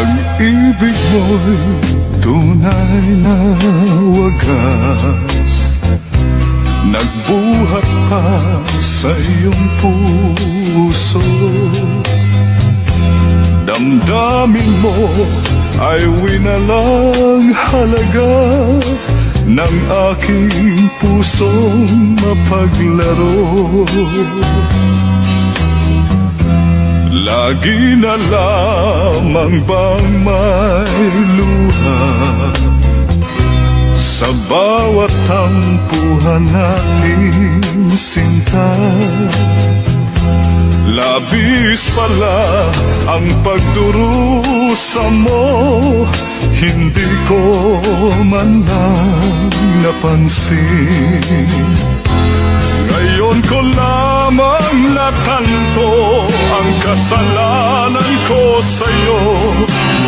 Pag-ibig mo'y tunay na wagas, nagbuhat pa sa iyong puso. Damdamin mo ay winalang halaga ng aking pusong mapaglaro. Lagi na lamang bang may luha sa bawat tampuhan nating sinta? Labis pala ang pagdurusa mo, hindi ko man lang napansin. Ngayon ko lamang natanto ang kasalanan ko sa'yo.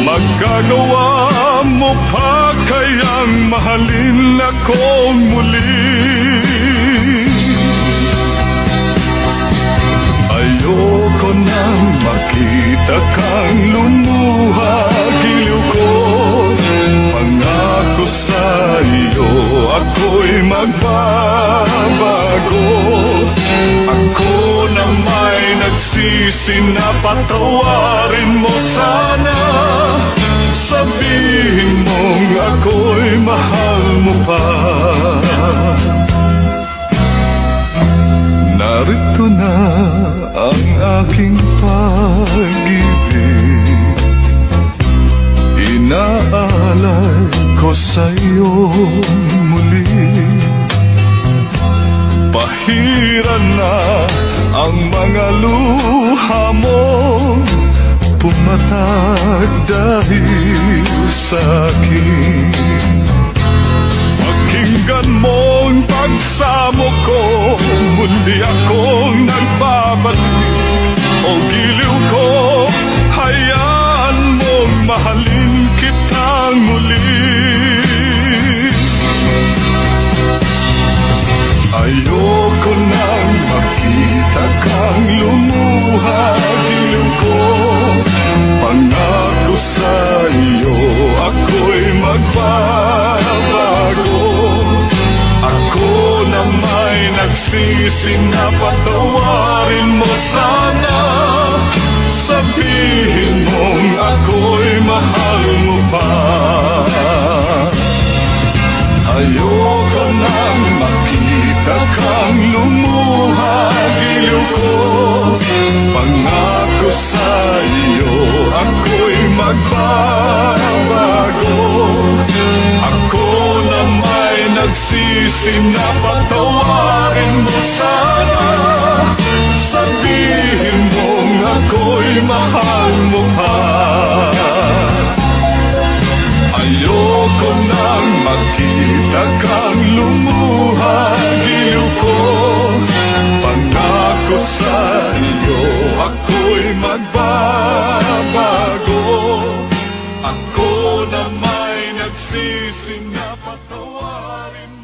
Magagawa mo pa kayang mahalin akong muli? Ayoko nang makita kang lumuha, giliw ko. Pangako sa iyo, ako'y magbabago. Ako na may nagsisi na patawarin mo sana. Sabihin mong ako'y mahal mo pa. Narito na ang aking pag-ibig, inaalay ko sa'yo muli. Pahiran na ang mga luha mo, pumatag dahil sa'kin. Pakinggan mong pagsamo ko, muli akong nagbabalik. O giliw ko, hayaan mong mahalin kitang muli. Ayoko nang makita kang lumuha, giliw ko. Pangako sa iyo, ako'y magbabago. Ako na may nagsisi na patawarin mo sana. Sabihin mong ako'y mahal mo pa. Ayoko nang makita kang lumuha, giliw ko. Pangako sa iyo, ako'y magbabago. Ako na may nagsisi na patawarin mo sana. Sabihin mong ako'y mahal mo pa. Ayoko nang makita kang lumuha, giliw ko. Pangako sa iyo, ako'y magbabago. Ako na may nagsisi na patawarin mo.